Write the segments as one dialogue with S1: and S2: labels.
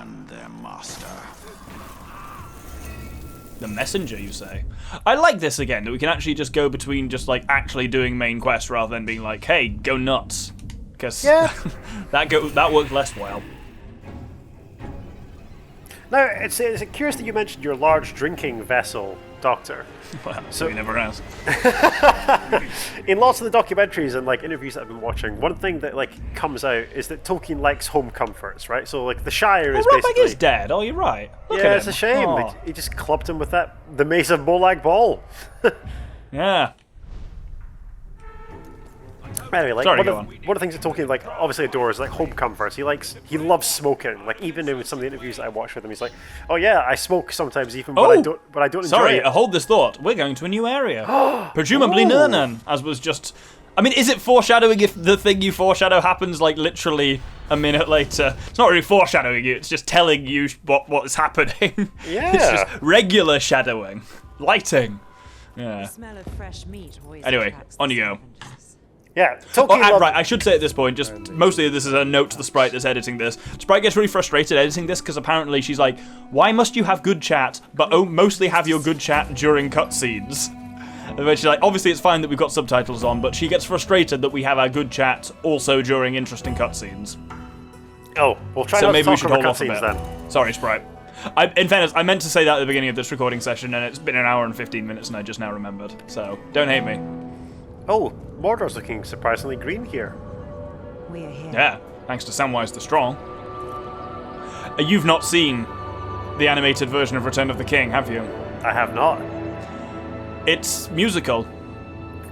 S1: and their master.
S2: The messenger, you say? I like this again, that we can actually just go between just like actually doing main quests rather than being like, hey, go nuts. Because that worked less well.
S3: Now, it's curious that you mentioned your large drinking vessel, Doctor.
S2: Well, so you never asked.
S3: In lots of the documentaries and like interviews that I've been watching, one thing that like comes out is that Tolkien likes home comforts, right? So like the Shire is basically.
S2: Rudbeg is dead. Oh, you're right. Look at
S3: it's
S2: him.
S3: a shame.
S2: Oh.
S3: He just clubbed him with the mace of Molag Ball.
S2: Yeah.
S3: Anyway, like
S2: Sorry,
S3: one
S2: go
S3: of the things that Tolkien like obviously adores like home comforts. He loves smoking. Like even in some of the interviews that I watch with him, he's like, "Oh yeah, I smoke sometimes even when I don't enjoy
S2: Sorry,
S3: it."
S2: hold this thought. We're going to a new area. Presumably Nurnan, as was just. I mean, is it foreshadowing if the thing you foreshadow happens like literally a minute later? It's not really foreshadowing you. It's just telling you what's happening.
S3: Yeah.
S2: It's just regular shadowing, lighting. Yeah.
S4: The smell of fresh meat always
S2: Anyway,
S4: attracts
S2: on
S4: the
S2: you go.
S4: scavengers.
S3: Yeah, Tolkien.
S2: Right, I should say at this point, just mostly this is a note to the sprite that's editing this. Sprite gets really frustrated editing this because apparently she's like, why must you have good chat, but mostly have your good chat during cutscenes? And then she's like, obviously it's fine that we've got subtitles on, but she gets frustrated that we have our good chat also during interesting cutscenes.
S3: Oh, we'll try
S2: So
S3: not
S2: maybe
S3: to
S2: we
S3: talk
S2: should
S3: over
S2: hold off a
S3: cutscenes
S2: bit.
S3: then.
S2: Sorry, Sprite. In fairness, I meant to say that at the beginning of this recording session, and it's been an hour and 15 minutes, and I just now remembered. So, don't hate me.
S3: Oh, Mordor's looking surprisingly green here.
S4: We are here.
S2: Yeah, thanks to Samwise the Strong. You've not seen the animated version of Return of the King, have you?
S3: I have not.
S2: It's musical.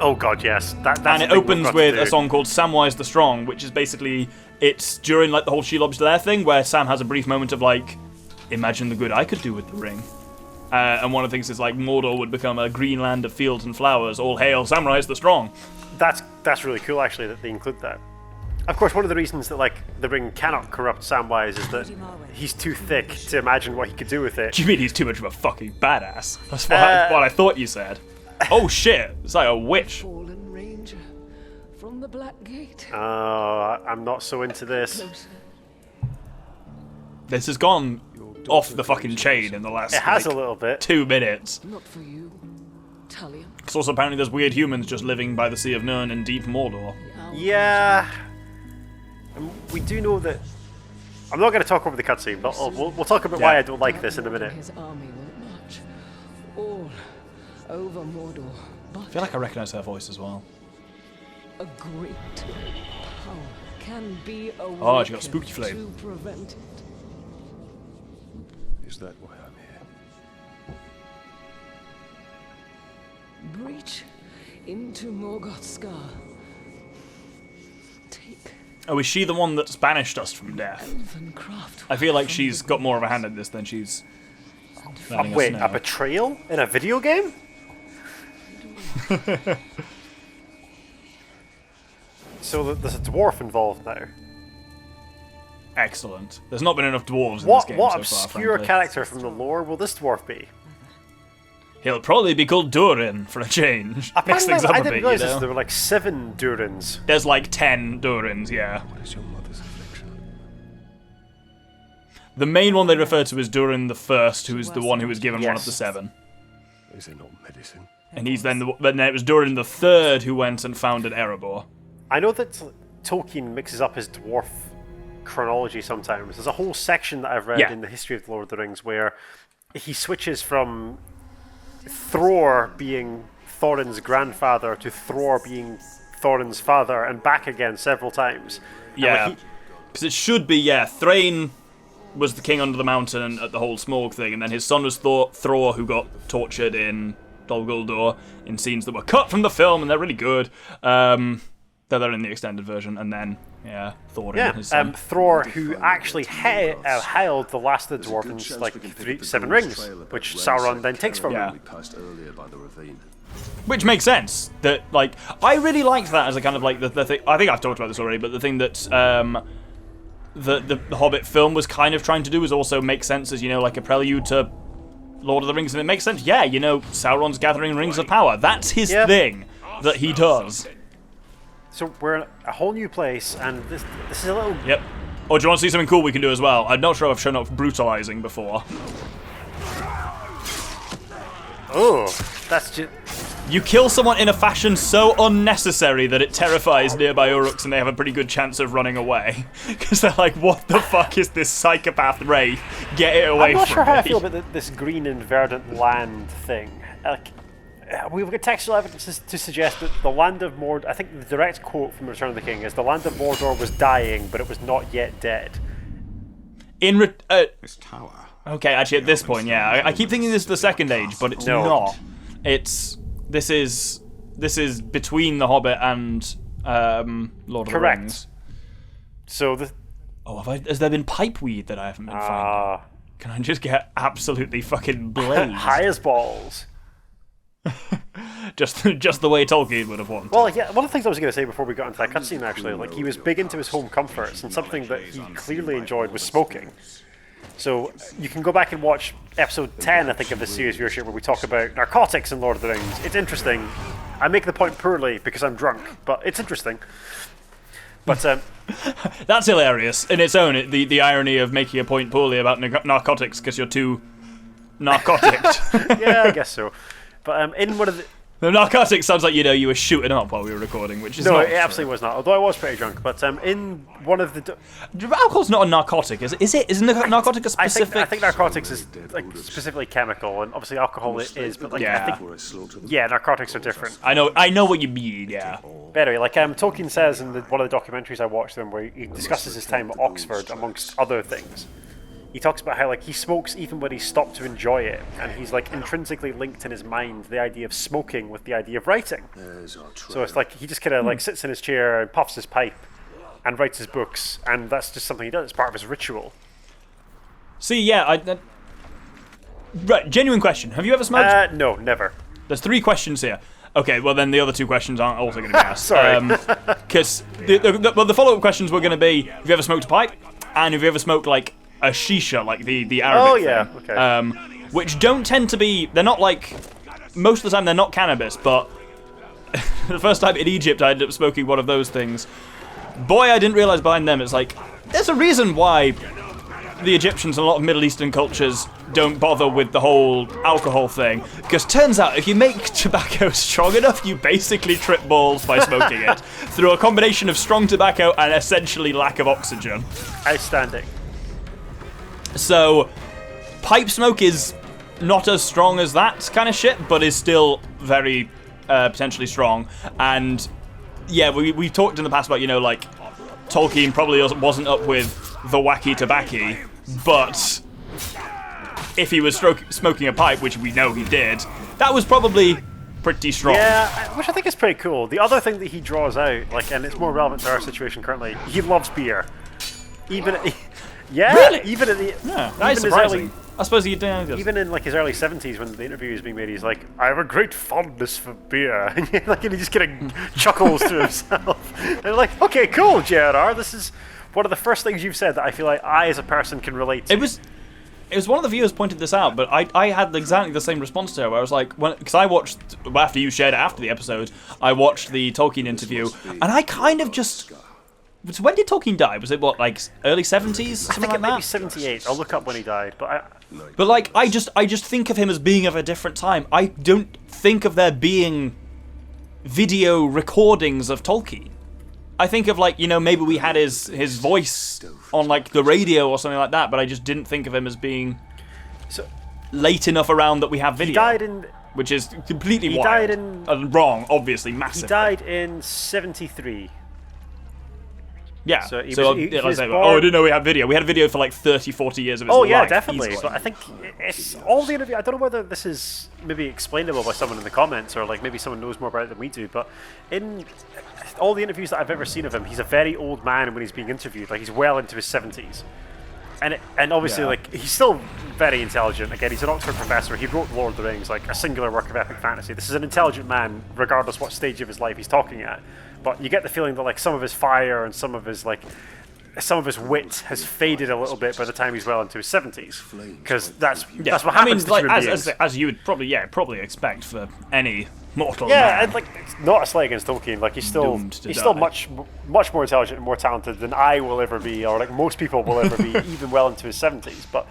S3: Oh god, yes. That's
S2: And
S3: the
S2: it
S3: thing we've
S2: opens
S3: got to
S2: with
S3: do.
S2: a song called Samwise the Strong, which is basically, it's during like the whole Shelob's Lair thing, where Sam has a brief moment of like, imagine the good I could do with the ring. And one of the things is like, Mordor would become a green land of fields and flowers, all hail Samwise the Strong.
S3: That's really cool, actually, that they include that. Of course, one of the reasons that like the ring cannot corrupt Samwise is that
S4: Lady Marwen.
S3: he's too thick to imagine what he could do with it.
S2: Do you mean he's too much of a fucking badass? That's what I thought you said. Oh shit, it's like a witch.
S5: Fallen Ranger from the Black Gate.
S3: I'm not so into this.
S5: Closer.
S2: This has gone off the fucking chain in the last
S3: It has
S2: like,
S3: a little bit.
S2: 2 minutes.
S5: Not for you, Talion.
S2: Because also apparently there's weird humans just living by the Sea of Nirn in deep Mordor.
S3: Yeah. And we do know that. I'm not going to talk over the cutscene, but we'll talk about why I don't like this in a minute.
S5: His army will march all over Mordor, but
S2: I feel like I recognise her voice as well.
S5: a great power can be awakened
S2: Oh, she got spooky flame.
S5: to prevent it.
S6: Is that why I'm here?
S5: Breach into Morgoth's scar. Take
S2: Oh, is she the one that's banished us from death?
S5: elven craft.
S2: I feel like she's got more of a hand in this than she's letting us
S3: Wait,
S2: know.
S3: a betrayal in a video game? So there's a dwarf involved now.
S2: Excellent. There's not been enough dwarves in
S3: What
S2: this game
S3: what
S2: so
S3: obscure
S2: far, frankly.
S3: character from the lore will this dwarf be?
S2: He'll probably be called Durin for a change. Mix
S3: Apparently,
S2: things up
S3: I
S2: a
S3: didn't
S2: bit,
S3: realize
S2: you
S3: this.
S2: know?
S3: There were like 7 Durins.
S2: There's like 10 Durins, yeah.
S6: What is your mother's affliction?
S2: The main one they refer to as Durin the First, who is the one who was given one of
S3: Yes.
S2: the 7.
S6: Is it not medicine?
S2: And he's then then it was Durin the Third who went and founded Erebor.
S3: I know that Tolkien mixes up his dwarf chronology sometimes. There's a whole section that I've read
S2: Yeah.
S3: in the history of the Lord of the Rings where he switches from Thror being Thorin's grandfather to Thror being Thorin's father and back again several times. And, like,
S2: Yeah. Because it should be, Thrain was the king under the mountain at the whole Smaug thing, and then his son was Thror, who got tortured in Dol Guldur in scenes that were cut from the film, and they're really good. They're in the extended version, and then, Thorin and his son.
S3: Thror, who actually held the last of the dwarves, like 7 rings, which Sauron then takes from
S2: Yeah.
S3: him.
S6: We passed earlier by the ravine.
S2: Which makes sense. That, like, I really liked that as a kind of, like, the thing. I think I've talked about this already, but the thing that the Hobbit film was kind of trying to do was also make sense as, like a prelude to Lord of the Rings, and it makes sense. Yeah, Sauron's gathering rings of power. That's his thing that he does.
S3: So we're in a whole new place, and this is a little
S2: Yep. Or do you want to see something cool we can do as well? I'm not sure I've shown up brutalizing before.
S3: Oh, that's just...
S2: You kill someone in a fashion so unnecessary that it terrifies nearby Uruks and they have a pretty good chance of running away. Because they're like, what the fuck is this psychopath wraith? Get it away from me.
S3: I'm not sure how I feel about this green and verdant land thing. Like, we've got textual evidence to suggest that the land of Mordor... I think the direct quote from Return of the King is, the land of Mordor was dying, but it was not yet dead.
S6: This tower.
S2: Okay, actually, at this point, yeah. I keep thinking this is the Second Age, but it's not. This is between The Hobbit and Lord of the Rings.
S3: So
S2: has there been pipeweed that I haven't been finding? Can I just get absolutely fucking blazed?
S3: High as balls.
S2: just the way Tolkien would have wanted.
S3: Well, yeah, one of the things I was going to say before we got into that cutscene, actually, like, he was big into his home comforts, and something that he clearly enjoyed was smoking. So you can go back and watch episode 10, I think, of this series viewership, where we talk about narcotics in Lord of the Rings. It's interesting. I make the point poorly because I'm drunk, but it's interesting. But
S2: that's hilarious in its own. The irony of making a point poorly about narcotics because you're too narcotic.
S3: Yeah, I guess so. But in one of
S2: the narcotics sounds like you were shooting up while we were recording, which is not
S3: it absolutely was not. Although I was pretty drunk. But in one of the
S2: alcohol's not a narcotic, is it? Isn't narcotic a specific?
S3: I think narcotics is like specifically chemical, and obviously alcohol is. But like, I think narcotics are different.
S2: I know what you mean. Yeah.
S3: But anyway, like Tolkien says in one of the documentaries I watched them, where he discusses his time at Oxford amongst other things. He talks about how, like, he smokes even when he stopped to enjoy it, and he's like intrinsically linked in his mind the idea of smoking with the idea of writing. So it's like he just kind of like sits in his chair and puffs his pipe and writes his books, and that's just something he does. It's part of his ritual.
S2: See, yeah, right. Genuine question: have you ever smoked?
S3: No, never.
S2: There's 3 questions here. Okay, well then the other 2 questions aren't also going to be asked.
S3: Sorry.
S2: Because the follow-up questions were going to be: have you ever smoked a pipe? And have you ever smoked like a shisha, like the Arabic thing.
S3: Okay.
S2: Which don't tend to be... They're not like... Most of the time they're not cannabis, but... the first time in Egypt I ended up smoking one of those things. Boy, I didn't realise behind them, it's like... There's a reason why the Egyptians and a lot of Middle Eastern cultures don't bother with the whole alcohol thing. Because turns out, if you make tobacco strong enough, you basically trip balls by smoking it. Through a combination of strong tobacco and essentially lack of oxygen.
S3: Outstanding.
S2: So, pipe smoke is not as strong as that kind of shit, but is still very potentially strong. And yeah, we've talked in the past about, like, Tolkien probably wasn't up with the wacky tobacco, but if he was smoking a pipe, which we know he did, that was probably pretty strong.
S3: Yeah, which I think is pretty cool. The other thing that he draws out, like, and it's more relevant to our situation currently, he loves beer. Yeah,
S2: really?
S3: Even at the
S2: that is surprising. I suppose he did.
S3: Even in like his early 70s, when the interview was being made, he's like, "I have a great fondness for beer," and he just kind of chuckles to himself. And I'm like, "Okay, cool, JRR. This is one of the first things you've said that I feel like I, as a person, can relate to."
S2: It was one of the viewers pointed this out, but I had exactly the same response to her, where I was like, because I watched after you shared it after the episode, I watched the Tolkien interview, and I kind of just. So when did Tolkien die? Was it like early 70s? Something
S3: I think
S2: like
S3: maybe
S2: that?
S3: 78. I'll look up when he died. But
S2: like I just think of him as being of a different time. I don't think of there being video recordings of Tolkien. I think of like, maybe we had his voice on like the radio or something like that, but I just didn't think of him as being late enough around that we have video.
S3: He died in...
S2: Which is completely
S3: He
S2: wild.
S3: died in...
S2: wrong, obviously, massively.
S3: He died in 73.
S2: Yeah,
S3: so he
S2: I didn't know we had video. We had a video for like 30, 40 years of his life.
S3: Oh yeah, definitely.
S2: Easily.
S3: But I think it's all the interview. I don't know whether this is maybe explainable by someone in the comments, or like maybe someone knows more about it than we do. But in all the interviews that I've ever seen of him, he's a very old man when he's being interviewed. Like, he's well into his 70s. And obviously, like, he's still very intelligent. Again, he's an Oxford professor. He wrote Lord of the Rings, like a singular work of epic fantasy. This is an intelligent man, regardless what stage of his life he's talking at. But you get the feeling that like some of his fire and some of his wit has faded a little bit by the time he's well into his 70s, because that's what happens to human beings.
S2: As you would probably expect for any mortal
S3: Yeah,
S2: man.
S3: and like it's not a slight against Tolkien. Like he's still
S2: Doomed to die.
S3: much more intelligent and more talented than I will ever be, or like most people will ever be, even well into his 70s. But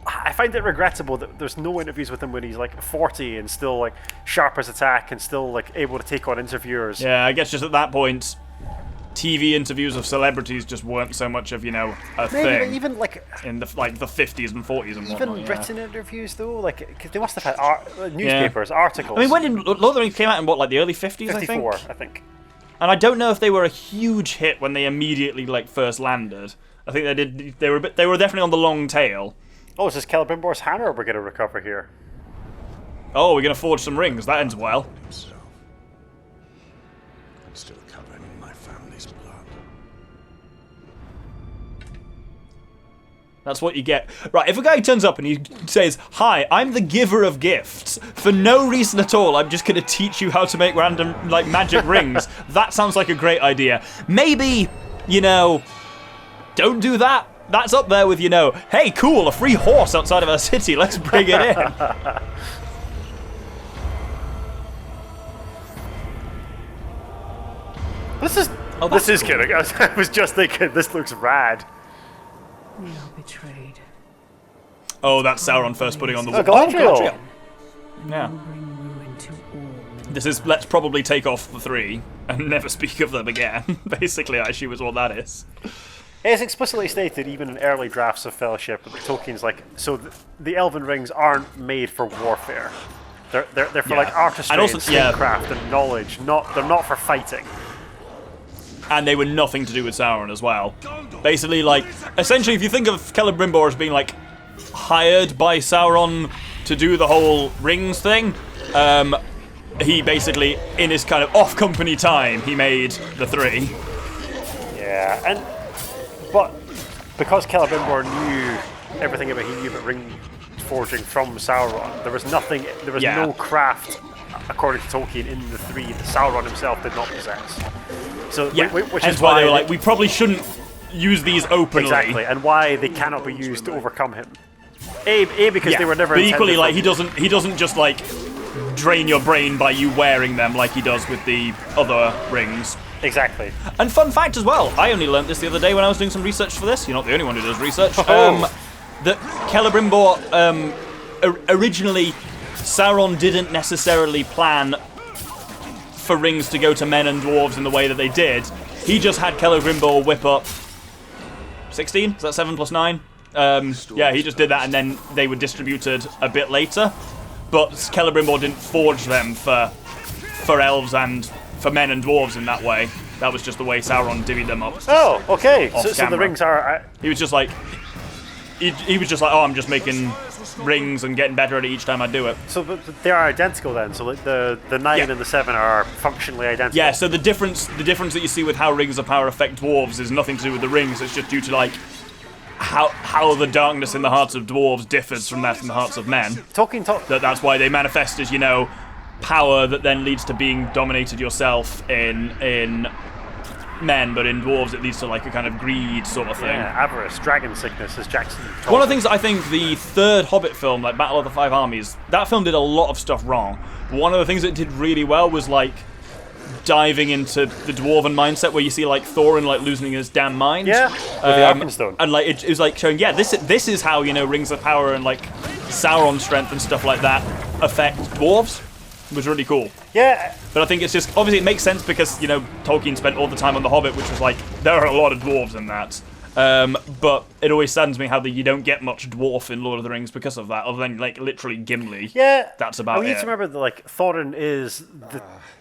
S3: I find it regrettable that there's no interviews with him when he's like 40 and still like sharp as attack and still like able to take on interviewers.
S2: Yeah, I guess just at that point, TV interviews of celebrities just weren't so much of, a
S3: Maybe
S2: thing.
S3: even like
S2: in the 50s and 40s and whatnot.
S3: even
S2: yeah.
S3: written interviews though, like 'cause they must have had newspapers, articles.
S2: I mean, when did Lord of the Rings came out in what, like the early 50s,
S3: 54,
S2: I think?
S3: I think.
S2: And I don't know if they were a huge hit when they immediately first landed. I think they were definitely on the long tail.
S3: Oh, is this Celebrimbor's hammer we're going to recover here?
S2: Oh, we're gonna forge some rings. That ends well.
S6: Himself. I'm still covered in my family's blood.
S2: That's what you get. Right, if a guy turns up and he says, "Hi, I'm the giver of gifts," for no reason at all, I'm just gonna teach you how to make random, magic rings. That sounds like a great idea. Maybe, don't do that. That's up there with, hey, cool, a free horse outside of our city, let's bring it in.
S3: This is kidding. I was just thinking, this looks rad.
S5: We are betrayed.
S2: Oh, that's Sauron first putting on the
S3: Oh,
S2: wall.
S3: Galadriel.
S2: Yeah.
S5: Bring ruin to all.
S2: This is, let's probably take off the three and never speak of them again. Basically, I assume is what that is.
S3: It's explicitly stated, even in early drafts of Fellowship, that Tolkien's like, so the Elven rings aren't made for warfare. They're for
S2: Yeah.
S3: artistry
S2: And
S3: and,
S2: also- yeah.
S3: statecraft and knowledge. They're not for fighting.
S2: And they were nothing to do with Sauron as well. Basically, essentially, if you think of Celebrimbor as being, hired by Sauron to do the whole rings thing, he basically, in his kind of off-company time, he made the three.
S3: Yeah, but because Celebrimbor knew everything about ring forging from Sauron, there was
S2: Yeah.
S3: no craft, according to Tolkien, in the three that Sauron himself did not possess. So,
S2: Yeah,
S3: which
S2: hence
S3: is
S2: why
S3: why
S2: they were like, we probably shouldn't use these openly.
S3: exactly, and why they cannot be used to overcome him. A because
S2: Yeah,
S3: they were never.
S2: but equally,
S3: intended
S2: he doesn't just drain your brain by you wearing them like he does with the other rings.
S3: exactly.
S2: And fun fact as well, I only learnt this the other day when I was doing some research for this. You're not the only one who does research.
S3: Oh.
S2: That Celebrimbor, originally, Sauron didn't necessarily plan for rings to go to men and dwarves in the way that they did. He just had Celebrimbor whip up 16? Is that 7 plus 9? Yeah, he just did that and then they were distributed a bit later. But Celebrimbor didn't forge them for elves and for men and dwarves in that way. That was just the way Sauron divvied them up.
S3: Oh, okay. So the
S2: camera.
S3: rings are.
S2: He was just like, he was just like, oh, I'm just making rings and getting better at it each time I do it.
S3: So they are identical then. So the 9
S2: Yeah.
S3: and the 7 are functionally identical.
S2: Yeah, so the difference that you see with how rings of power affect dwarves is nothing to do with the rings. It's just due to how the darkness in the hearts of dwarves differs from that in the hearts of men.
S3: Tolkien
S2: That's why they manifest as, power that then leads to being dominated yourself in men, but in dwarves it leads to a kind of greed sort of thing.
S3: Yeah, avarice, dragon sickness, as Jackson calls
S2: One of the
S3: it.
S2: things that I think the third Hobbit film, Battle of the Five Armies, that film did a lot of stuff wrong. But one of the things it did really well was diving into the dwarven mindset, where you see Thorin losing his damn mind.
S3: Yeah, with the Arkenstone.
S2: And it was showing, yeah, this is how rings of power and Sauron strength and stuff like that affect dwarves. It was really cool.
S3: Yeah,
S2: But I think it's just, obviously it makes sense because, Tolkien spent all the time on The Hobbit, which was there are a lot of dwarves in that. But it always saddens me how you don't get much dwarf in Lord of the Rings because of that, other than, literally Gimli.
S3: yeah.
S2: That's about
S3: We need
S2: it.
S3: to remember that Thorin is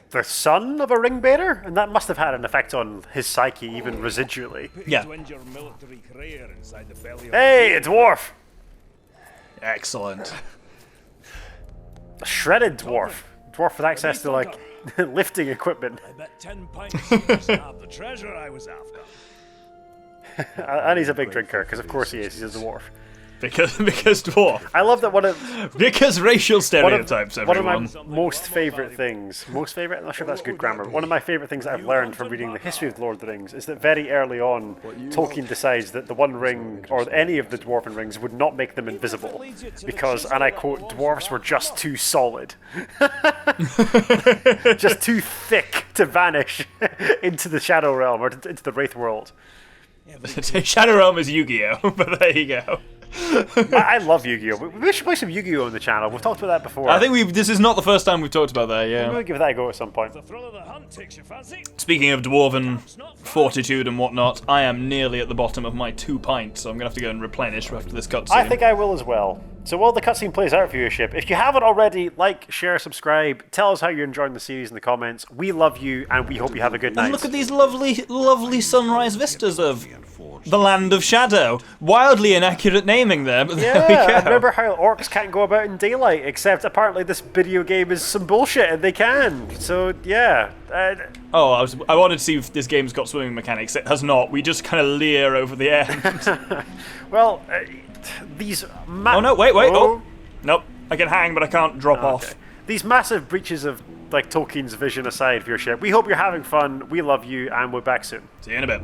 S3: the son of a ring bearer, and that must have had an effect on his psyche, even residually.
S2: Yeah.
S3: Hey, a dwarf!
S2: Excellent.
S3: A shredded dwarf. Dwarf with access to lifting equipment.
S1: I bet 10 pints was not the treasure I was after.
S3: And he's a big drinker, because of course he is. He's a dwarf.
S2: Because dwarf.
S3: I love that one of
S2: Because racial stereotypes,
S3: one of my
S2: everyone.
S3: most favourite things, I'm not sure if that's good grammar, but one of my favourite things that I've learned from reading the history of the Lord of the Rings is that very early on, Tolkien decides that the One Ring, or any of the Dwarven rings, would not make them invisible, because, and I quote, dwarves were just too solid. Just too thick to vanish into the Shadow Realm, or into the Wraith world.
S2: Shadow Realm is Yu-Gi-Oh, but there you go.
S3: I love Yu-Gi-Oh! We should play some Yu-Gi-Oh! On the channel. We've talked about that before.
S2: I think this is not the first time we've talked about that, yeah.
S3: We'll give that a go at some point.
S1: The thrill of the hunt takes your fancy.
S2: Speaking of dwarven fortitude and whatnot, I am nearly at the bottom of my 2 pints, so I'm going to have to go and replenish after this cutscene.
S3: I think I will as well. So while the cutscene plays out, viewership, if you haven't already, like, share, subscribe, tell us how you're enjoying the series in the comments. We love you, and we hope you have a good night.
S2: And look at these lovely, lovely sunrise vistas of the Land of Shadow. Wildly inaccurate naming there, but there we
S3: Yeah,
S2: go.
S3: and remember how orcs can't go about in daylight, except apparently this video game is some bullshit and they can. So, yeah.
S2: Oh, I wanted to see if this game's got swimming mechanics. It has not. We just kind of leer over the end.
S3: Well, these...
S2: Oh, no, wait. Oh. Nope. I can hang, but I can't drop off.
S3: These massive breaches of, like, Tolkien's vision aside, viewership, we hope you're having fun, we love you, and we're back soon.
S2: See you in a bit.